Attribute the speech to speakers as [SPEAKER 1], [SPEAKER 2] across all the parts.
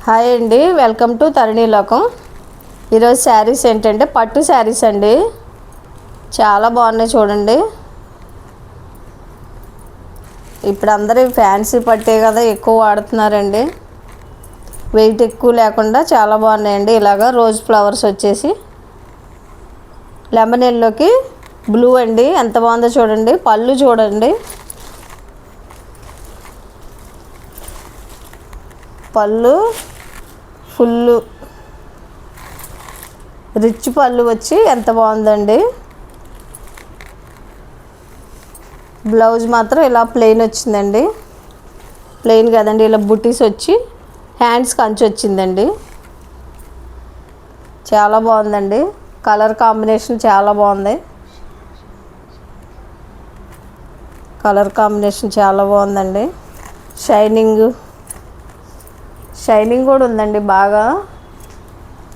[SPEAKER 1] Hi అండి, welcome to తరుణి లోకం. ఈరోజు శారీస్ ఏంటంటే పట్టు శారీస్ అండి. చాలా బాగున్నాయి చూడండి. ఇప్పుడు అందరూ ఫ్యాన్సీ పట్టే కదా ఎక్కువ వాడుతున్నారండి. వెయిట్ ఎక్కువ లేకుండా చాలా బాగున్నాయండి. ఇలాగా రోజ్ ఫ్లవర్స్ వచ్చేసి లెమన్ ఎల్లోకి బ్లూ అండి. ఎంత బాగుందో చూడండి. పళ్ళు చూడండి, పళ్ళు ఫుల్ రిచ్ పళ్ళు వచ్చి ఎంత బాగుందండి. బ్లౌజ్ మాత్రం ఇలా ప్లెయిన్ వచ్చిందండి. ప్లెయిన్ కదండి, ఇలా బుటీస్ వచ్చి హ్యాండ్స్ కంచి వచ్చిందండి. చాలా బాగుందండి. కలర్ కాంబినేషన్ చాలా బాగుంది. కలర్ కాంబినేషన్ చాలా బాగుందండి. షైనింగ్ కూడా ఉందండి బాగా.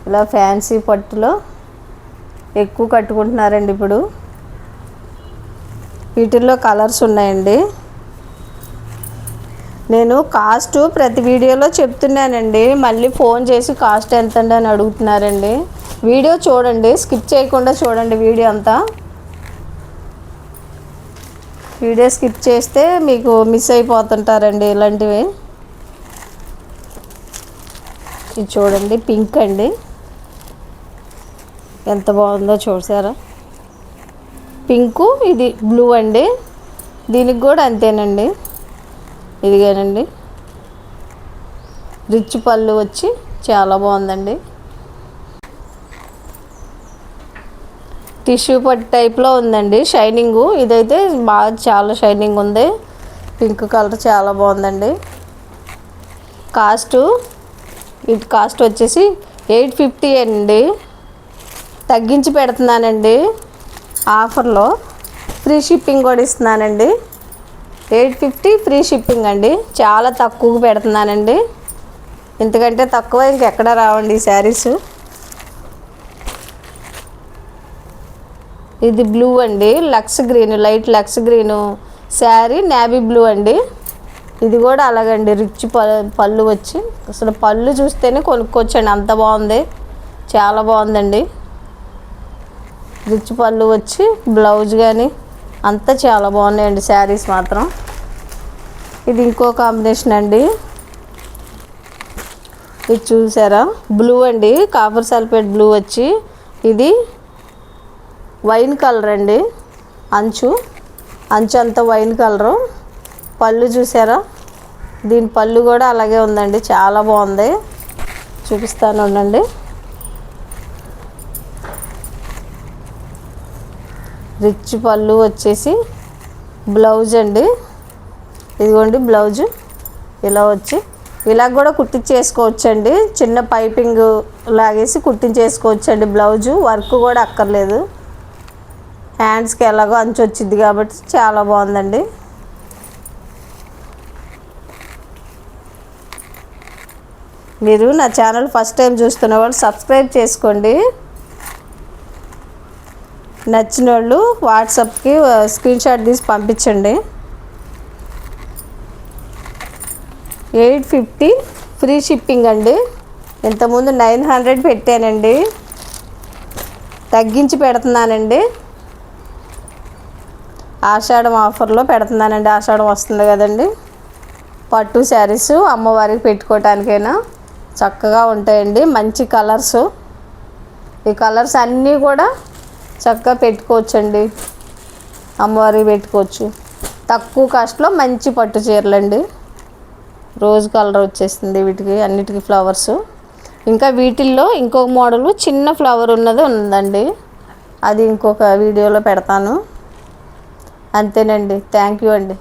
[SPEAKER 1] ఇలా ఫ్యాన్సీ పట్టులో ఎక్కువ కట్టుకుంటున్నారండి ఇప్పుడు. వీటిల్లో కలర్స్ ఉన్నాయండి. నేను కాస్ట్ ప్రతి వీడియోలో చెప్తున్నానండి. మళ్ళీ ఫోన్ చేసి కాస్ట్ ఎంతండి అని అడుగుతున్నారండి. వీడియో చూడండి, స్కిప్ చేయకుండా చూడండి వీడియో అంతా. వీడియో స్కిప్ చేస్తే మీకు మిస్ అయిపోతుంటారండి ఇలాంటివి. ఇది చూడండి, పింక్ అండి. ఎంత బాగుందో చూసారా. పింకు, ఇది బ్లూ అండి. దీనికి కూడా అంతేనండి. ఇదిగానండి, రిచ్ పళ్ళు వచ్చి చాలా బాగుందండి. టిష్యూ పట్టు టైప్లో ఉందండి షైనింగు. ఇదైతే బాగా చాలా షైనింగ్ ఉంది. పింక్ కలర్ చాలా బాగుందండి. వీటి కాస్ట్ వచ్చేసి 850 అండి. తగ్గించి పెడుతున్నానండి ఆఫర్లో. ఫ్రీ షిప్పింగ్ కూడా ఇస్తున్నానండి. 850 ఫ్రీ షిప్పింగ్ అండి. చాలా తక్కువగా పెడుతున్నానండి. ఎందుకంటే తక్కువ ఇంకెక్కడ రావండి ఈ శారీస్. ఇది బ్లూ అండి, లక్స్ గ్రీన్, లైట్ లక్స్ గ్రీను శారీ, నేవీ బ్లూ అండి. ఇది కూడా అలాగండి, రిచ్ పళ్ళు వచ్చి అసలు పళ్ళు చూస్తేనే కొనుక్కోవచ్చండి, అంత బాగుంది. చాలా బాగుందండి. రిచ్ పళ్ళు వచ్చి బ్లౌజ్ కానీ అంతా చాలా బాగున్నాయండి శారీస్ మాత్రం. ఇది ఇంకో కాంబినేషన్ అండి. ఇది చూసారా, బ్లూ అండి, కాపర్ సల్ఫేట్ బ్లూ వచ్చి ఇది వైన్ కలర్ అండి. అంచు అంతా వైన్ కలరు. పళ్ళు చూసారా, దీని పళ్ళు కూడా అలాగే ఉందండి. చాలా బాగుంది, చూపిస్తాను ఉండండి. రిచ్ పళ్ళు వచ్చేసి బ్లౌజ్ అండి. ఇదిగోండి బ్లౌజు ఇలా వచ్చి ఇలా కూడా కుట్టించేసుకోవచ్చండి. చిన్న పైపింగ్ లాగేసి కుట్టించేసుకోవచ్చండి. బ్లౌజు వర్క్ కూడా అక్కర్లేదు. హ్యాండ్స్కి ఎలాగో అంచు వచ్చింది కాబట్టి చాలా బాగుందండి. మీరు నా ఛానల్ ఫస్ట్ టైం చూస్తున్న వాళ్ళు సబ్స్క్రైబ్ చేసుకోండి. నచ్చిన వాళ్ళు వాట్సాప్కి స్క్రీన్ షాట్ తీసి పంపించండి. 850 ఫ్రీ షిప్పింగ్ అండి. ఇంతకుముందు 900 పెట్టానండి, తగ్గించి పెడుతున్నానండి. ఆషాఢం ఆఫర్లో పెడుతున్నానండి. ఆషాఢం వస్తుంది కదండి. పట్టు శారీస్ అమ్మవారికి పెట్టుకోవటానికైనా చక్కగా ఉంటాయండి. మంచి కలర్స్. ఈ కలర్స్ అన్నీ కూడా చక్కగా పెట్టుకోవచ్చండి, అమ్మవారికి పెట్టుకోవచ్చు. తక్కువ కాస్ట్లో మంచి పట్టు చీరలండి. రోజ్ కలర్ వచ్చేస్తుంది వీటికి అన్నిటికీ ఫ్లవర్స్. ఇంకా వీటిల్లో ఇంకొక మోడలు చిన్న ఫ్లవర్ ఉన్నది ఉందండి. అది ఇంకొక వీడియోలో పెడతాను. అంతేనండి. థ్యాంక్ యూ అండి.